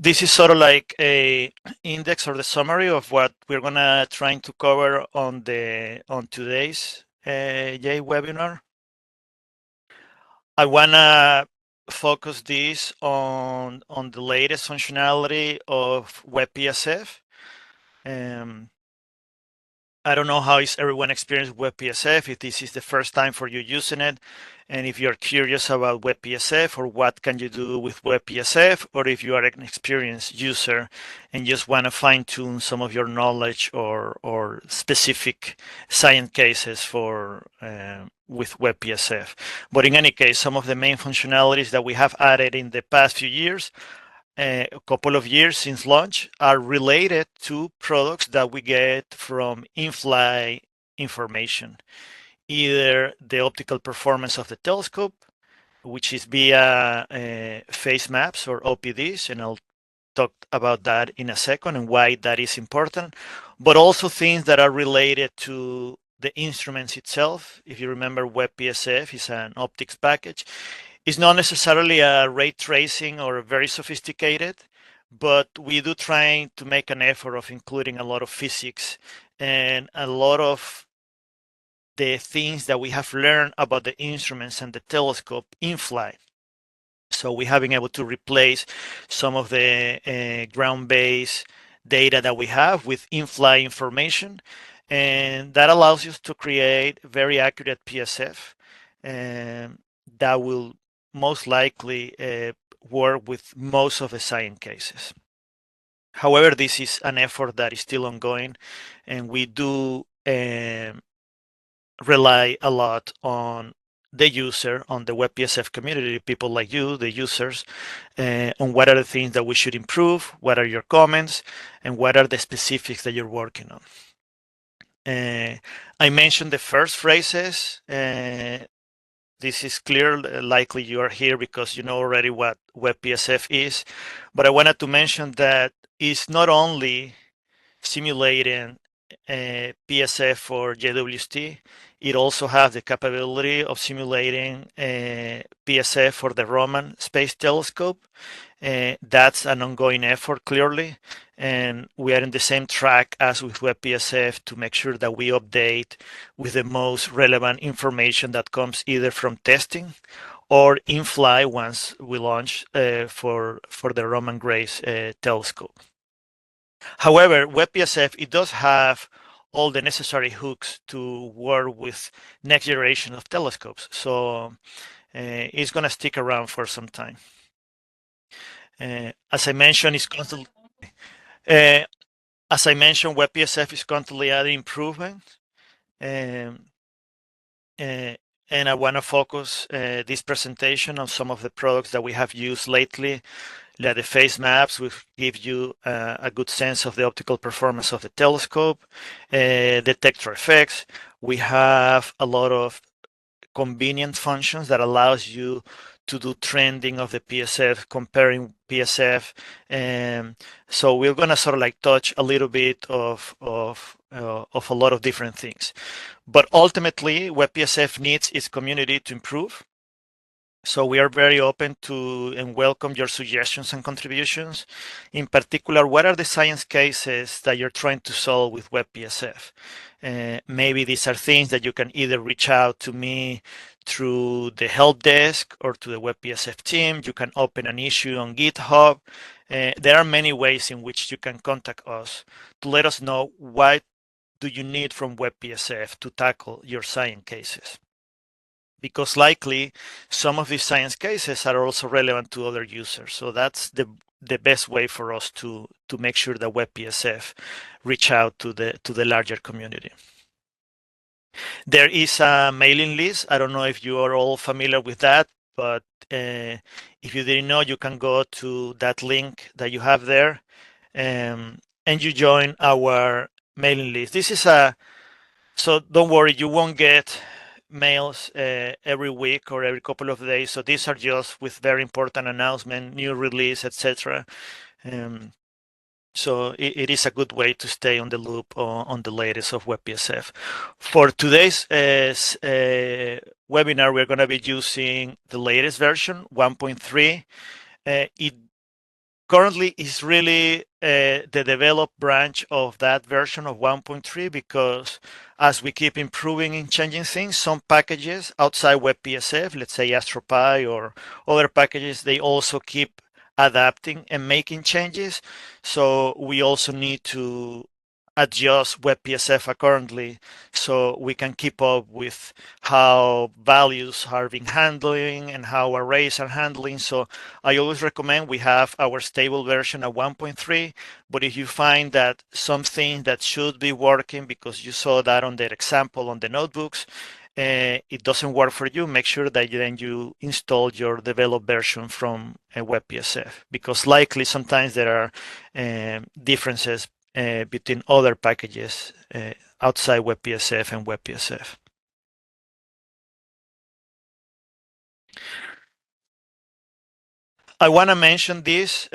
This is sort of like a index or the summary of what we're gonna trying to cover on today's JWebbinar. I wanna focus this on the latest functionality of WebPSF. I don't know how is everyone experienced WebPSF, if this is the first time for you using it, and if you're curious about WebPSF or what can you do with WebPSF, or if you are an experienced user and just want to fine-tune some of your knowledge or specific science cases for with WebPSF. But in any case, some of the main functionalities that we have added in the past few years, a couple of years since launch, are related to products that we get from Inflight information, either the optical performance of the telescope, which is via phase maps or OPDs, and I'll talk about that in a second and why that is important, but also things that are related to the instruments itself. If you remember, WebPSF is an optics package. It's not necessarily a ray tracing or very sophisticated, but we do try to make an effort of including a lot of physics and a lot of the things that we have learned about the instruments and the telescope in flight. So we have been able to replace some of the ground-based data that we have with in-flight information, and that allows us to create very accurate PSF that will most likely work with most of the science cases. However, this is an effort that is still ongoing, and we do rely a lot on the user, on the WebPSF community, people like you, the users, on what are the things that we should improve, what are your comments, and what are the specifics that you're working on. I mentioned the first phrases. This is clear, likely you are here because you know already what WebPSF is, but I wanted to mention that it's not only simulating PSF for JWST, it also has the capability of simulating PSF for the Raman Space Telescope. That's an ongoing effort, clearly, and we are in the same track as with WebPSF to make sure that we update with the most relevant information that comes either from testing or in flight once we launch for the Raman Grace telescope. However, WebPSF, it does have all the necessary hooks to work with next generation of telescopes. So it's going to stick around for some time. As I mentioned, WebPSF is constantly adding improvements. And I want to focus this presentation on some of the products that we have used lately. Like the phase maps will give you a good sense of the optical performance of the telescope. Detector effects. We have a lot of convenient functions that allows you to do trending of the PSF, comparing PSF. So we're going to sort of like touch a little bit of a lot of different things. But ultimately, WebPSF needs its community to improve. So we are very open to and welcome your suggestions and contributions. In particular, what are the science cases that you're trying to solve with WebPSF? Maybe these are things that you can either reach out to me through the help desk or to the WebPSF team. You can open an issue on GitHub. There are many ways in which you can contact us to let us know what do you need from WebPSF to tackle your science cases. Because likely some of these science cases are also relevant to other users. So that's the best way for us to make sure that WebPSF reach out to the larger community. There is a mailing list. I don't know if you are all familiar with that, but if you didn't know, you can go to that link that you have there and you join our mailing list. This is so don't worry, you won't get mails every week or every couple of days. So these are just with very important announcement, new release, etc. So it is a good way to stay on the loop on the latest of WebPSF. For today's webinar, we're going to be using the latest version, 1.3. It Currently is really the developed branch of that version of 1.3, because as we keep improving and changing things, some packages outside WebPSF, let's say AstroPi or other packages, they also keep adapting and making changes. So we also need to adjust WebPSF accordingly so we can keep up with how values are being handling and how arrays are handling. So I always recommend we have our stable version at 1.3, but if you find that something that should be working, because you saw that on the example on the notebooks, it doesn't work for you, make sure that you install your developed version from WebPSF, because likely sometimes there are differences between other packages outside WebPSF and WebPSF. I want to mention this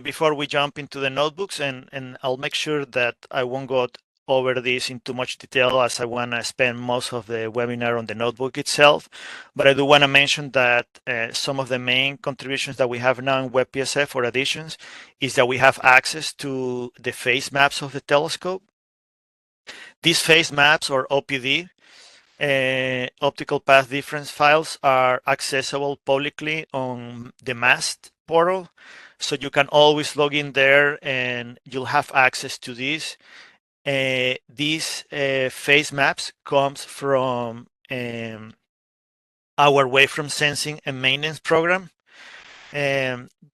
before we jump into the notebooks, and I'll make sure that I won't go over this in too much detail, as I want to spend most of the webinar on the notebook itself. But I do want to mention that some of the main contributions that we have now in WebPSF for additions is that we have access to the phase maps of the telescope. These phase maps, or OPD, optical path difference files, are accessible publicly on the MAST portal. So you can always log in there and you'll have access to these. These phase maps comes from our wavefront sensing and maintenance program,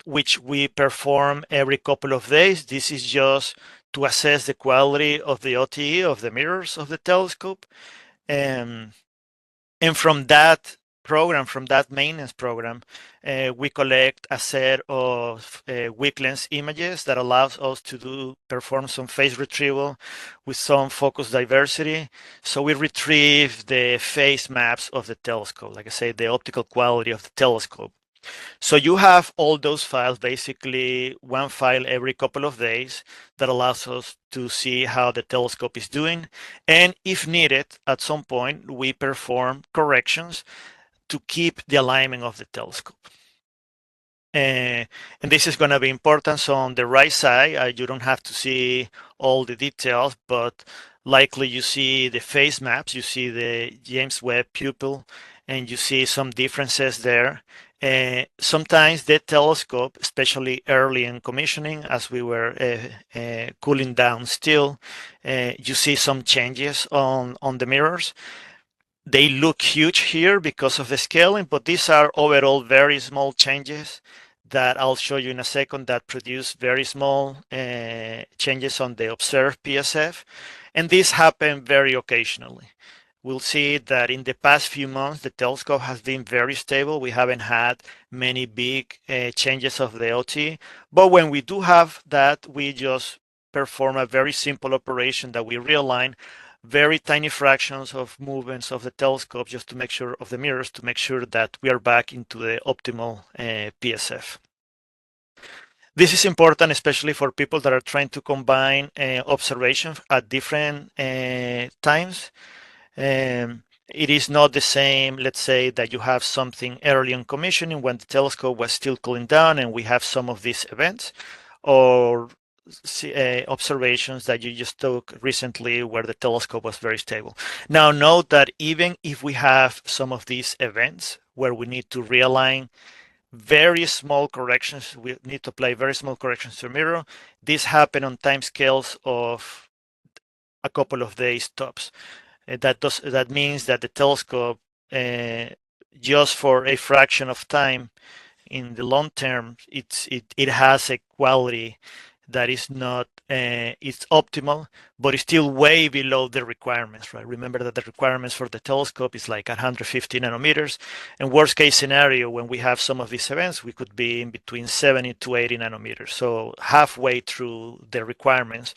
which we perform every couple of days. This is just to assess the quality of the OTE of the mirrors of the telescope. And from that program, from that maintenance program, we collect a set of weak lens images that allows us to perform some phase retrieval with some focus diversity. So we retrieve the phase maps of the telescope, like I say, the optical quality of the telescope. So you have all those files, basically one file every couple of days, that allows us to see how the telescope is doing. And if needed, at some point, we perform corrections to keep the alignment of the telescope. And this is going to be important. So on the right side, you don't have to see all the details, but likely you see the phase maps, you see the James Webb pupil, and you see some differences there. Sometimes the telescope, especially early in commissioning, as we were cooling down still, you see some changes on the mirrors. They look huge here because of the scaling, but these are overall very small changes that I'll show you in a second, that produce very small changes on the observed PSF. And this happen very occasionally. We'll see that in the past few months, the telescope has been very stable. We haven't had many big changes of the OT, but when we do have that, we just perform a very simple operation that we realign very tiny fractions of movements of the telescope, just to make sure, of the mirrors, to make sure that we are back into the optimal PSF. This is important, especially for people that are trying to combine observations at different times. It is not the same, let's say, that you have something early in commissioning when the telescope was still cooling down and we have some of these events, or observations that you just took recently where the telescope was very stable. Now note that even if we have some of these events where we need to realign very small corrections, we need to apply very small corrections to a mirror, this happen on time scales of a couple of days tops. That means that the telescope, just for a fraction of time in the long term, it has a quality that is not it's optimal, but it's still way below the requirements, right? Remember that the requirements for the telescope is like 150 nanometers, and worst case scenario, when we have some of these events, we could be in between 70 to 80 nanometers, so halfway through the requirements.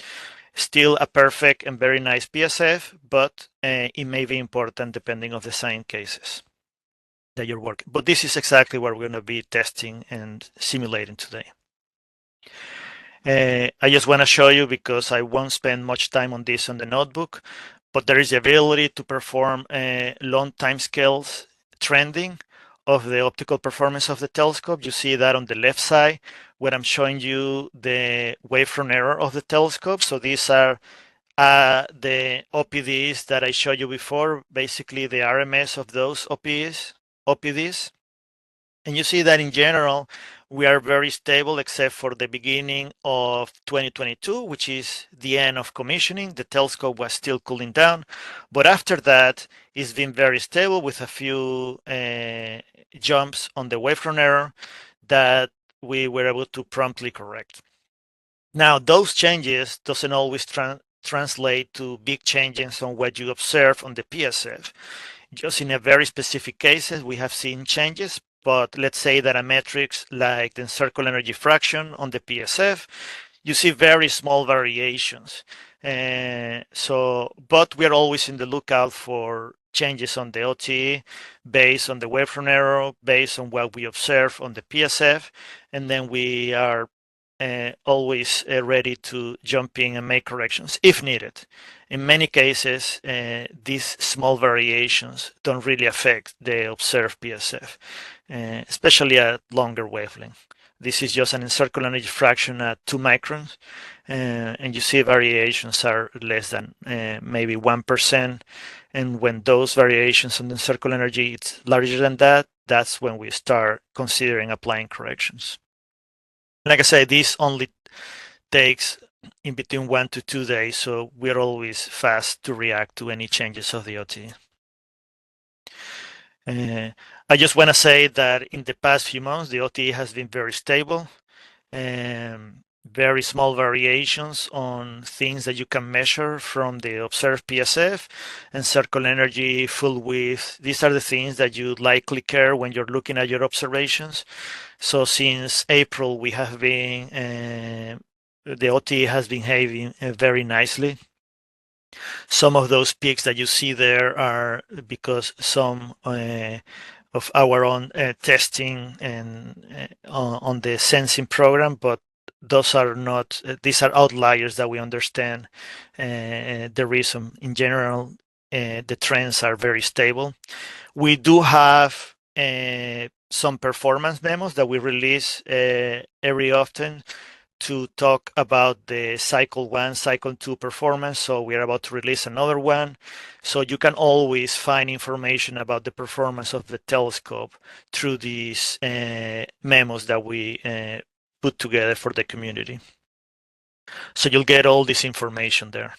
Still a perfect and very nice PSF, but it may be important depending on the sign cases that you're working. But this is exactly what we're going to be testing and simulating today. I just want to show you, because I won't spend much time on this on the notebook, but there is the ability to perform long time scales trending of the optical performance of the telescope. You see that on the left side when I'm showing you the wavefront error of the telescope. So these are the OPDs that I showed you before, basically the RMS of those OPDs. And you see that in general, we are very stable except for the beginning of 2022, which is the end of commissioning. The telescope was still cooling down. But after that, it's been very stable with a few jumps on the wavefront error that we were able to promptly correct. Now, those changes doesn't always translate to big changes on what you observe on the PSF. Just in a very specific cases, we have seen changes, but let's say that a metrics like the circle energy fraction on the PSF, you see very small variations. But we're always in the lookout for changes on the OTE based on the wavefront error, based on what we observe on the PSF, and then we are always ready to jump in and make corrections if needed. In many cases, these small variations don't really affect the observed PSF, especially at longer wavelength. This is just an encircle energy fraction at 2 microns, and you see variations are less than maybe 1%. And when those variations on the encircle energy it's larger than that, that's when we start considering applying corrections. Like I say, this only takes in between 1 to 2 days, so we're always fast to react to any changes of the OT. I just want to say that in the past few months, the OT has been very stable. Very small variations on things that you can measure from the observed PSF and circle energy, full width. These are the things that you likely care when you're looking at your observations. So since April, we have been, the OT has been behaving very nicely. Some of those peaks that you see there are because some of our own testing and on the sensing program, but those are not, these are outliers that we understand the reason. In general, the trends are very stable. We do have some performance memos that we release every often to talk about the cycle 1, cycle 2 performance. So we are about to release another one. So you can always find information about the performance of the telescope through these memos that we put together for the community. So you'll get all this information there.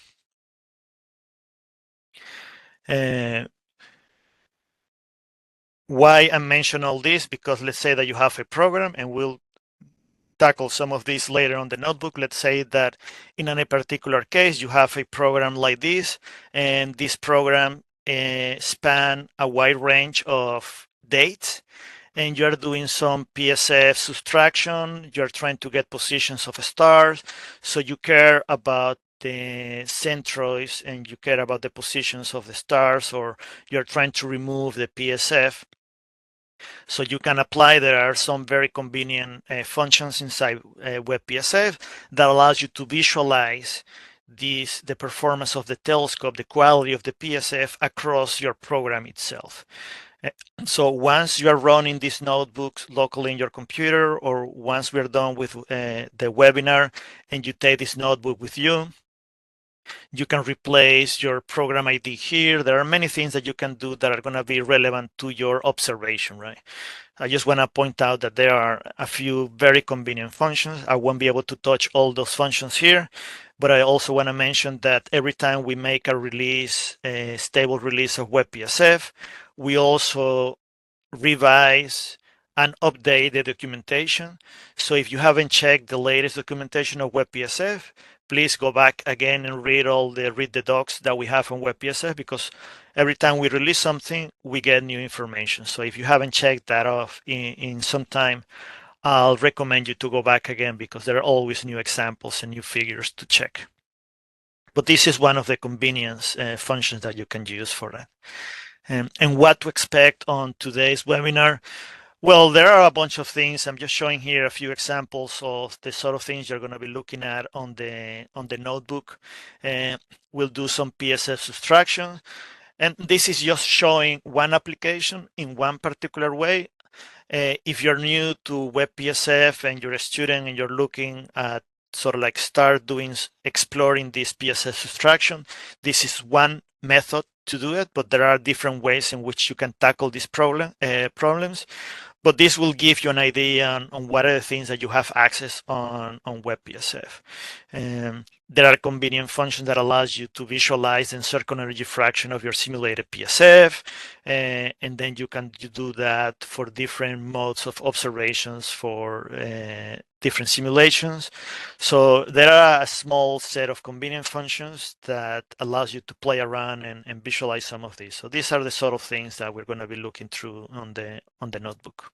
Why I mention all this? Because let's say that you have a program, and we'll tackle some of these later on the notebook. Let's say that in a particular case, you have a program like this, and this program span a wide range of dates, and you're doing some PSF subtraction. You're trying to get positions of stars. So you care about the centroids and you care about the positions of the stars, or you're trying to remove the PSF. So you can apply, there are some very convenient functions inside WebbPSF that allows you to visualize the performance of the telescope, the quality of the PSF across your program itself. So once you are running these notebooks locally in your computer, or once we're done with the webinar and you take this notebook with you, you can replace your program ID here. There are many things that you can do that are going to be relevant to your observation, right? I just want to point out that there are a few very convenient functions. I won't be able to touch all those functions here, but I also want to mention that every time we make a release, a stable release of WebbPSF, we also revise and update the documentation. So if you haven't checked the latest documentation of WebbPSF, please go back again and read the docs that we have on WebbPSF, because every time we release something, we get new information. So if you haven't checked that off in some time, I'll recommend you to go back again, because there are always new examples and new figures to check. But this is one of the convenience functions that you can use for that. And what to expect on today's webinar? Well, there are a bunch of things. I'm just showing here a few examples of the sort of things you're going to be looking at on the notebook. We'll do some PSF subtraction, and this is just showing one application in one particular way. If you're new to WebbPSF and you're a student and you're looking at sort of like start doing exploring this PSF subtraction, this is one method to do it, but there are different ways in which you can tackle these problems. But this will give you an idea on what are the things that you have access on WebbPSF. There are convenient functions that allows you to visualize the circle energy fraction of your simulated PSF, and then you can do that for different modes of observations for different simulations. So there are a small set of convenient functions that allows you to play around and visualize some of these. So these are the sort of things that we're going to be looking through on the notebook.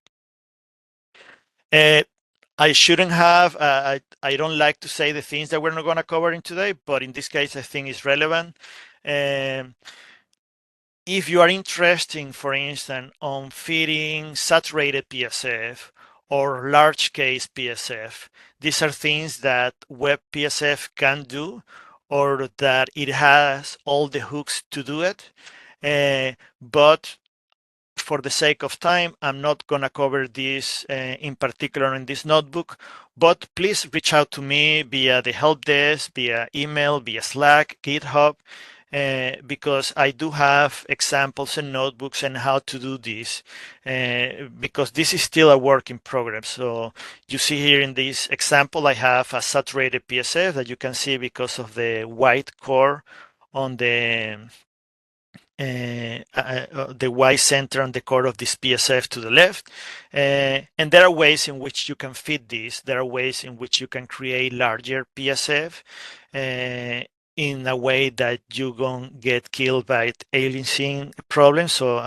I shouldn't have, I don't like to say the things that we're not going to cover in today, but in this case, I think it's relevant. If you are interested, for instance, on fitting saturated PSF or large case PSF, these are things that WebbPSF can do, or that it has all the hooks to do it. But for the sake of time, I'm not going to cover this in particular in this notebook, but please reach out to me via the help desk, via email, via Slack, GitHub, because I do have examples and notebooks and how to do this, because this is still a work in progress. So you see here in this example, I have a saturated PSF that you can see because of the white core on the Y center on the core of this PSF to the left. And there are ways in which you can fit this. There are ways in which you can create larger PSF in a way that you don't get killed by aliasing problems. So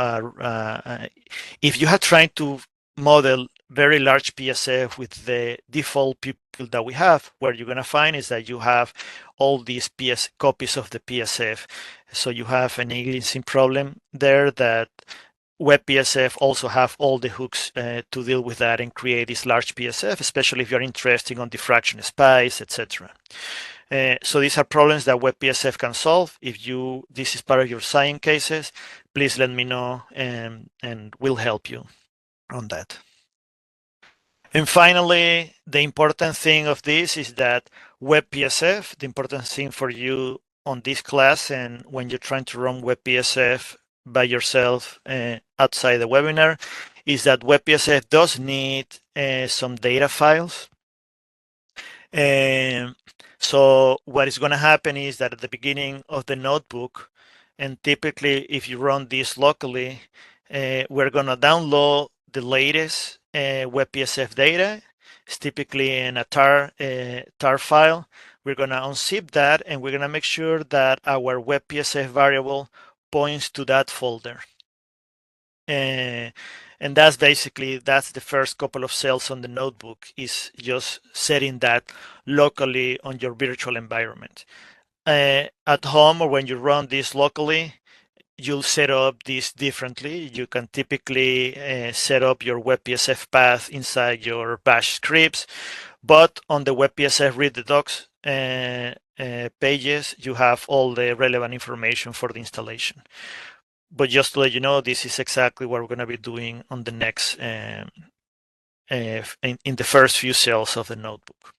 if you are trying to model very large PSF with the default people that we have, what you're going to find is that you have all these copies of the PSF. So you have an aliasing problem there that WebbPSF also have all the hooks to deal with that and create this large PSF, especially if you're interested on diffraction spice, etc. So these are problems that WebbPSF can solve. If this is part of your science cases, please let me know and we'll help you on that. And finally, the important thing of this is that WebbPSF, the important thing for you on this class and when you're trying to run WebbPSF by yourself outside the webinar, is that WebbPSF does need some data files. So what is going to happen is that at the beginning of the notebook, and typically if you run this locally, we're going to download the latest WebbPSF data. It's typically in a tar file. We're going to unzip that, and we're going to make sure that our WebbPSF variable points to that folder. And that's the first couple of cells on the notebook, is just setting that locally on your virtual environment. At home, or when you run this locally, you'll set up this differently. You can typically set up your WebbPSF path inside your bash scripts, but on the WebbPSF read the docs pages, you have all the relevant information for the installation. But just to let you know, this is exactly what we're going to be doing on the next, in the first few cells of the notebook.